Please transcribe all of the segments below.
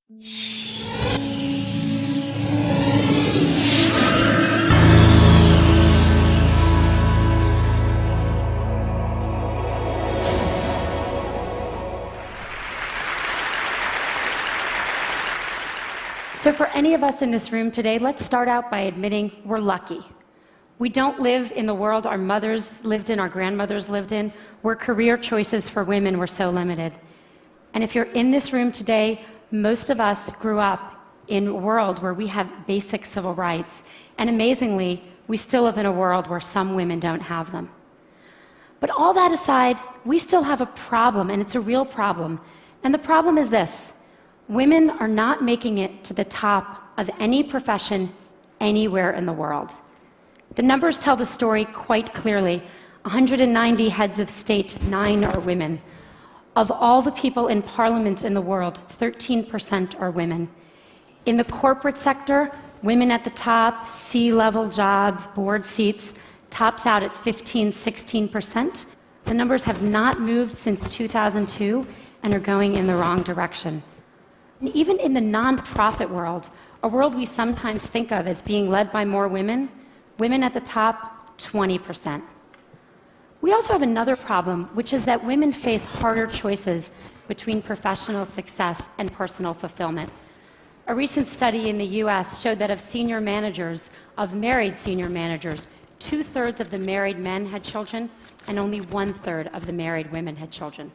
So for any of us in this room today, let's start out by admitting we're lucky. We don't live in the world our mothers lived in, our grandmothers lived in, where career choices for women were so limited. And if you're in this room today, most of us grew up in a world where we have basic civil rights. And amazingly, we still live in a world where some women don't have them. But all that aside, we still have a problem, and it's a real problem. And the problem is this: women are not making it to the top of any profession anywhere in the world. The numbers tell the story quite clearly. 190 heads of state, 9 are women. Of all the people in parliament in the world, 13% are women. In the corporate sector, women at the top, C-level jobs, board seats, tops out at 15–16%. The numbers have not moved since 2002 and are going in the wrong direction. And even in the nonprofit world, a world we sometimes think of as being led by more women, women at the top, 20%. We also have another problem, which is that women face harder choices between professional success and personal fulfillment. A recent study in the US showed that of senior managers, of married senior managers, 2/3 of the married men had children, and only 1/3 of the married women had children.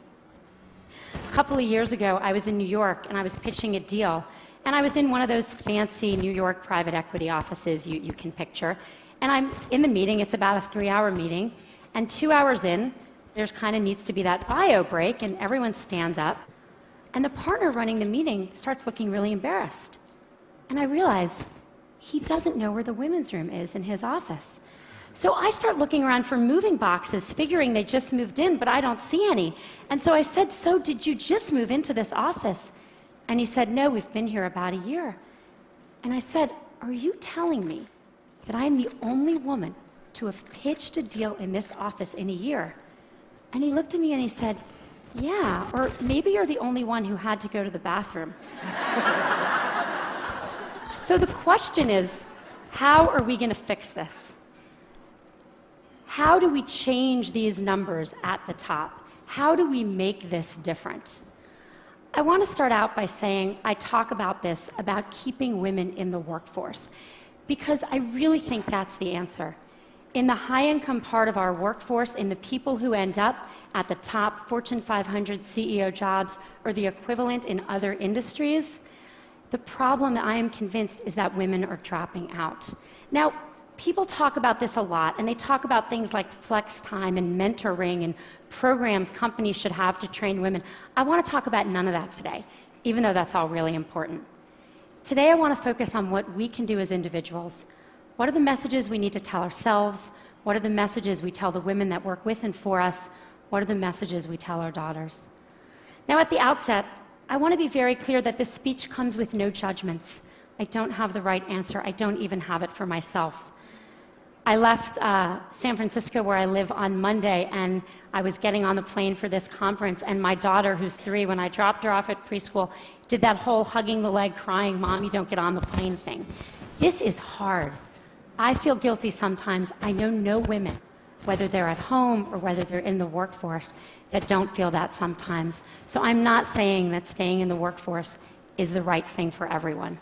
A couple of years ago, I was in New York, and I was pitching a deal, and I was in one of those fancy New York private equity offices you can picture, and I'm in the meeting. It's about a 3-hour meeting, and 2 hours in, there's kind of needs to be that bio break, and everyone stands up, and the partner running the meeting starts looking really embarrassed. And I realize he doesn't know where the women's room is in his office. So I start looking around for moving boxes, figuring they just moved in, but I don't see any. And so I said, "So did you just move into this office?" And he said, "No, we've been here about a year." And I said, "Are you telling me that I am the only woman to have pitched a deal in this office in a year?" And he looked at me and he said, "Yeah, or maybe you're the only one who had to go to the bathroom." So the question is, how are we going to fix this? How do we change these numbers at the top? How do we make this different? I want to start out by saying I talk about this, about keeping women in the workforce, because I really think that's the answer. In the high-income part of our workforce, in the people who end up at the top Fortune 500 CEO jobs or the equivalent in other industries, the problem, I am convinced, is that women are dropping out. Now, people talk about this a lot, and they talk about things like flex time and mentoring and programs companies should have to train women. I want to talk about none of that today, even though that's all really important. Today, I want to focus on what we can do as individuals. What are the messages we need to tell ourselves? What are the messages we tell the women that work with and for us? What are the messages we tell our daughters? Now, at the outset, I want to be very clear that this speech comes with no judgments. I don't have the right answer. I don't even have it for myself. I left San Francisco, where I live, on Monday, and I was getting on the plane for this conference, and my daughter, who's 3, when I dropped her off at preschool, did that whole hugging the leg, crying, "Mom, you don't get on the plane" thing. This is hard. I feel guilty sometimes. I know no women, whether they're at home or whether they're in the workforce, that don't feel that sometimes. So I'm not saying that staying in the workforce is the right thing for everyone.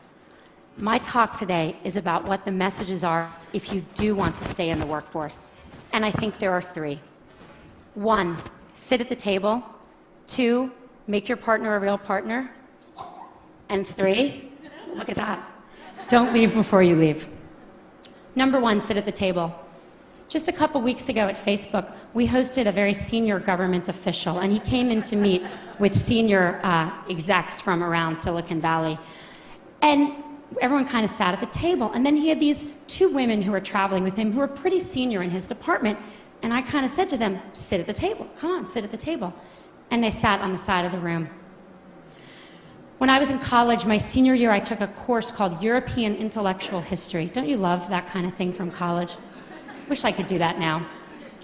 My talk today is about what the messages are if you do want to stay in the workforce. And I think there are 3. 1, sit at the table. 2, make your partner a real partner. And 3, look at that, don't leave before you leave. Number 1, sit at the table. Just a couple weeks ago at Facebook, we hosted a very senior government official, and he came in to meet with senior execs from around Silicon Valley. And everyone kind of sat at the table, and then he had these 2 women who were traveling with him who were pretty senior in his department, and I kind of said to them, "Sit at the table, come on, sit at the table." And they sat on the side of the room. When I was in college, my senior year, I took a course called European Intellectual History. Don't you love that kind of thing from college? Wish I could do that now.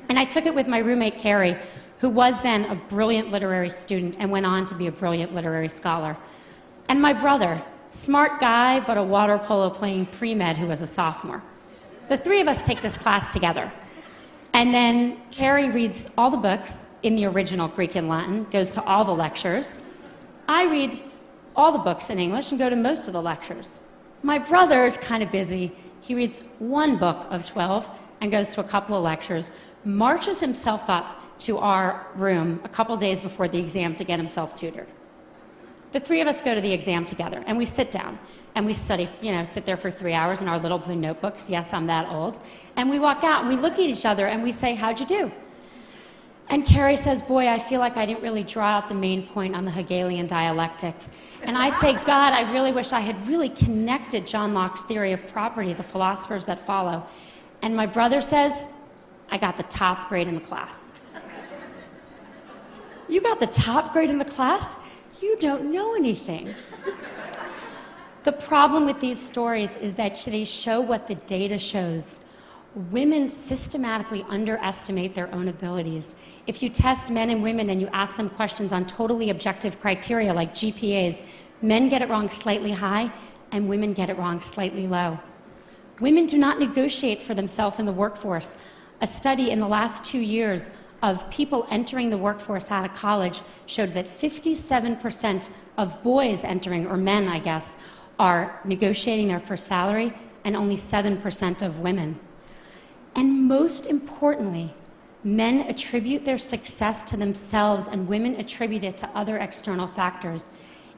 And I took it with my roommate, Carrie, who was then a brilliant literary student and went on to be a brilliant literary scholar. and my brother, smart guy, but a water polo playing pre-med who was a sophomore. The three of us take this class together. And then Carrie reads all the books in the original Greek and Latin, goes to all the lectures. I read all the books in English and go to most of the lectures. My brother is kind of busy. He reads one book of 12 and goes to a couple of lectures, marches himself up to our room a couple days before the exam to get himself tutored. The three of us go to the exam together, and we sit down, and we study, sit there for 3 hours in our little blue notebooks. Yes, I'm that old. And we walk out, and we look at each other, and we say, how'd you do? And Carrie says, boy, I feel like I didn't really draw out the main point on the Hegelian dialectic. And I say, God, I really wish I had really connected John Locke's theory of property, the philosophers that follow. And my brother says, I got the top grade in the class. You got the top grade in the class? You don't know anything. The problem with these stories is that they show what the data shows. Women systematically underestimate their own abilities. If you test men and women and you ask them questions on totally objective criteria like GPAs, men get it wrong slightly high and women get it wrong slightly low. Women do not negotiate for themselves in the workforce. A study in the last 2 years of people entering the workforce out of college showed that 57% of boys entering, or men, I guess, are negotiating their first salary, and only 7% of women. And most importantly, men attribute their success to themselves, and women attribute it to other external factors.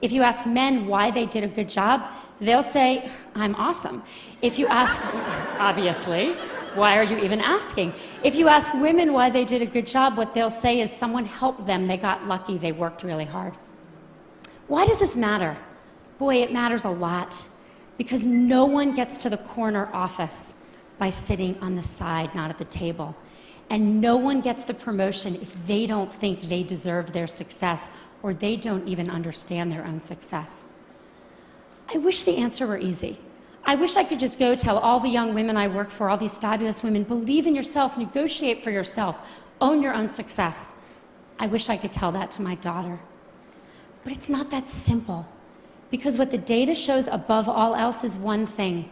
If you ask men why they did a good job, they'll say, I'm awesome. If you ask, obviously, why are you even asking? If you ask women why they did a good job, what they'll say is someone helped them, they got lucky, they worked really hard. Why does this matter? Boy, it matters a lot, because no one gets to the corner office by sitting on the side, not at the table. And no one gets the promotion if they don't think they deserve their success, or they don't even understand their own success. I wish the answer were easy. I wish I could just go tell all the young women I work for, all these fabulous women, believe in yourself, negotiate for yourself, own your own success. I wish I could tell that to my daughter. But it's not that simple, because what the data shows above all else is one thing,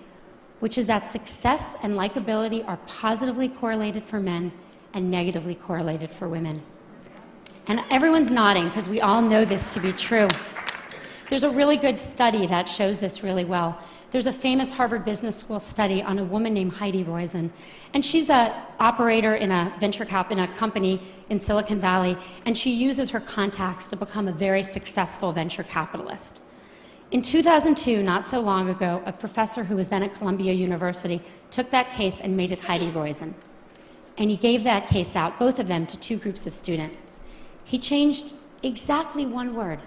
which is that success and likability are positively correlated for men and negatively correlated for women. And everyone's nodding, because we all know this to be true. There's a really good study that shows this really well. There's a famous Harvard Business School study on a woman named Heidi Roizen, and she's an operator in a in a company in Silicon Valley, and she uses her contacts to become a very successful venture capitalist. In 2002, not so long ago, a professor who was then at Columbia University took that case and made it Heidi Roizen. And he gave that case out, both of them, to 2 groups of students. He changed exactly one word,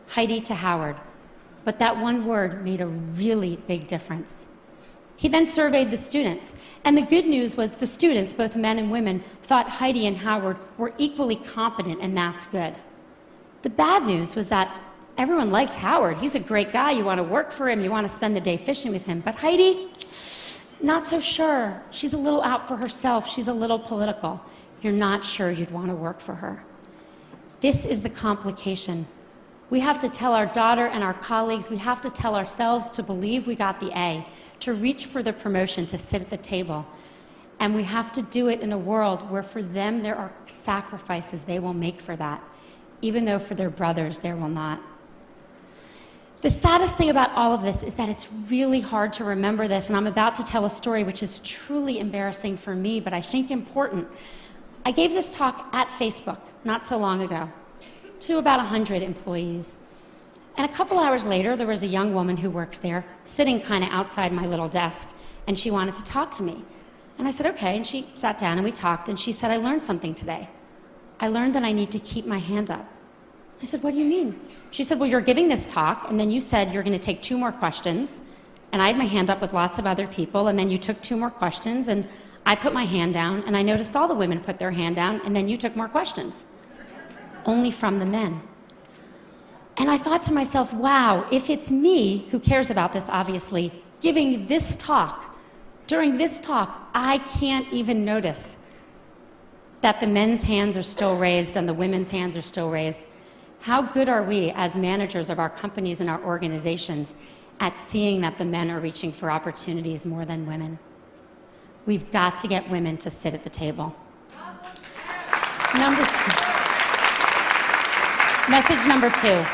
Heidi to Howard, but that one word made a really big difference. He then surveyed the students, and the good news was the students, both men and women, thought Heidi and Howard were equally competent, and that's good. The bad news was that everyone liked Howard. He's a great guy. You want to work for him. You want to spend the day fishing with him. But Heidi, not so sure. She's a little out for herself. She's a little political. You're not sure you'd want to work for her. This is the complication. We have to tell our daughter and our colleagues, we have to tell ourselves to believe we got the A, to reach for the promotion, to sit at the table. And we have to do it in a world where for them there are sacrifices they will make for that, even though for their brothers there will not. The saddest thing about all of this is that it's really hard to remember this, and I'm about to tell a story which is truly embarrassing for me, but I think important. I gave this talk at Facebook not so long ago to about 100 employees. And a couple hours later, there was a young woman who works there, sitting kind of outside my little desk, and she wanted to talk to me. And I said, okay, and she sat down and we talked, and she said, I learned something today. I learned that I need to keep my hand up. I said, what do you mean? She said, well, you're giving this talk, and then you said you're going to take 2 more questions, and I had my hand up with lots of other people, and then you took 2 more questions, and I put my hand down, and I noticed all the women put their hand down, and then you took more questions. Only from the men. And I thought to myself, wow, if it's me, who cares about this obviously, giving this talk, during this talk, I can't even notice that the men's hands are still raised and the women's hands are still raised. How good are we as managers of our companies and our organizations at seeing that the men are reaching for opportunities more than women? We've got to get women to sit at the table. Message number 2,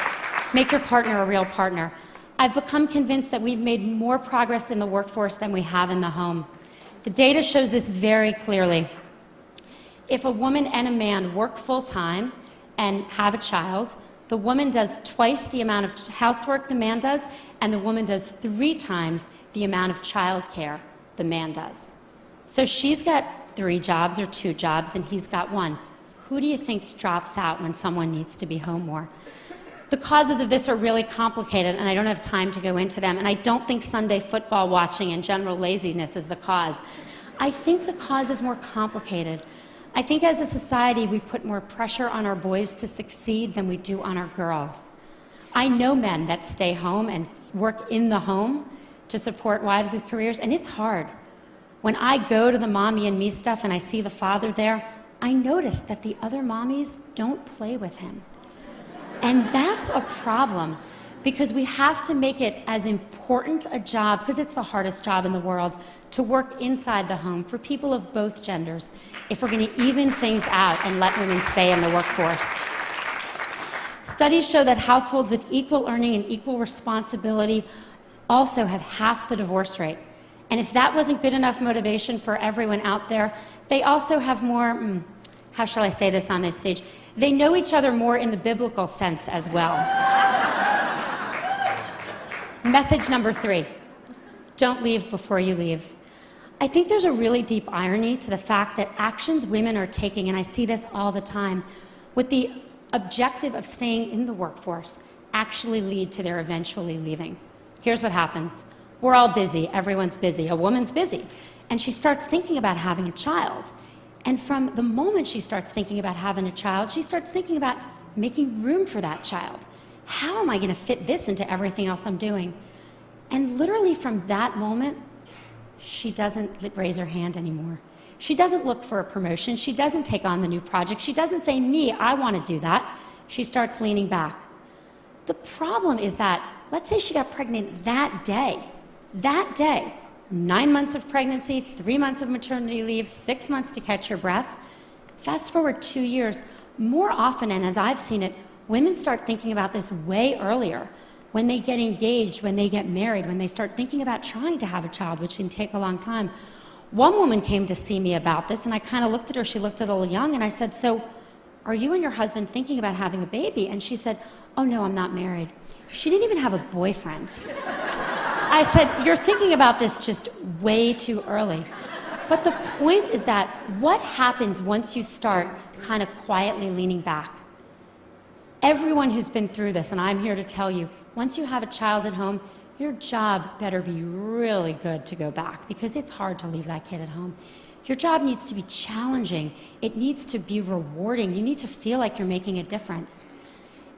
make your partner a real partner. I've become convinced that we've made more progress in the workforce than we have in the home. The data shows this very clearly. If a woman and a man work full-time and have a child, the woman does twice the amount of housework the man does, and the woman does 3 times the amount of childcare the man does. So she's got 3 jobs or 2 jobs, and he's got 1. Who do you think drops out when someone needs to be home more? The causes of this are really complicated, and I don't have time to go into them, and I don't think Sunday football watching and general laziness is the cause. I think the cause is more complicated. I think as a society we put more pressure on our boys to succeed than we do on our girls. I know men that stay home and work in the home to support wives with careers, and it's hard. When I go to the mommy and me stuff and I see the father there, I notice that the other mommies don't play with him. And that's a problem, because we have to make it as important a job, because it's the hardest job in the world, to work inside the home for people of both genders if we're going to even things out and let women stay in the workforce. Studies show that households with equal earning and equal responsibility also have half the divorce rate. And if that wasn't good enough motivation for everyone out there, they also have more, how shall I say this on this stage? They know each other more in the biblical sense as well. Message number 3, don't leave before you leave. I think there's a really deep irony to the fact that actions women are taking, and I see this all the time, with the objective of staying in the workforce actually lead to their eventually leaving. Here's what happens. We're all busy, everyone's busy, a woman's busy, and she starts thinking about having a child. And from the moment she starts thinking about having a child, she starts thinking about making room for that child. How am I going to fit this into everything else I'm doing? And literally from that moment, she doesn't raise her hand anymore. She doesn't look for a promotion. She doesn't take on the new project. She doesn't say, me, I want to do that. She starts leaning back. The problem is that, let's say she got pregnant that day, 9 months of pregnancy, 3 months of maternity leave, 6 months to catch your breath. Fast forward 2 years, more often, and as I've seen it, women start thinking about this way earlier. When they get engaged, when they get married, when they start thinking about trying to have a child, which can take a long time. One woman came to see me about this, and I kind of looked at her, she looked a little young, and I said, so are you and your husband thinking about having a baby? And she said, oh no, I'm not married. She didn't even have a boyfriend. I said, you're thinking about this just way too early. But the point is that what happens once you start kind of quietly leaning back? Everyone who's been through this, and I'm here to tell you, once you have a child at home, your job better be really good to go back, because it's hard to leave that kid at home. Your job needs to be challenging. It needs to be rewarding. You need to feel like you're making a difference.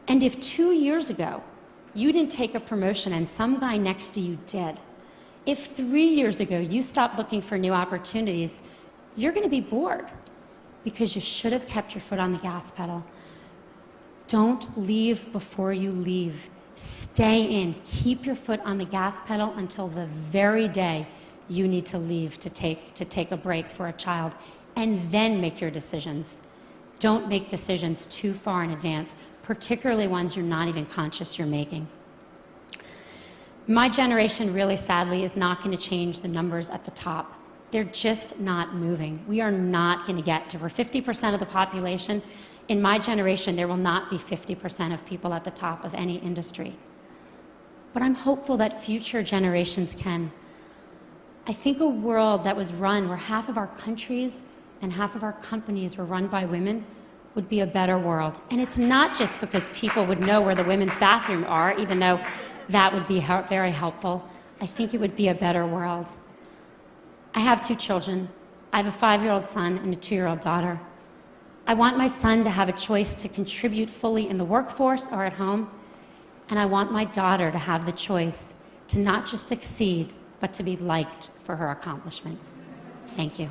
And if 2 years ago, you didn't take a promotion and some guy next to you did, if 3 years ago you stopped looking for new opportunities, you're going to be bored because you should have kept your foot on the gas pedal. Don't leave before you leave. Stay in. Keep your foot on the gas pedal until the very day you need to leave to take a break for a child, and then make your decisions. Don't make decisions too far in advance, particularly ones you're not even conscious you're making. My generation, really sadly, is not going to change the numbers at the top. They're just not moving. We are not going to get to, we're 50% of the population. In my generation, there will not be 50% of people at the top of any industry. But I'm hopeful that future generations can. I think a world that was run where half of our countries and half of our companies were run by women would be a better world. And it's not just because people would know where the women's bathroom are, even though that would be very helpful. I think it would be a better world. I have 2 children. I have a 5-year-old son and a 2-year-old daughter. I want my son to have a choice to contribute fully in the workforce or at home, and I want my daughter to have the choice to not just succeed, but to be liked for her accomplishments. Thank you.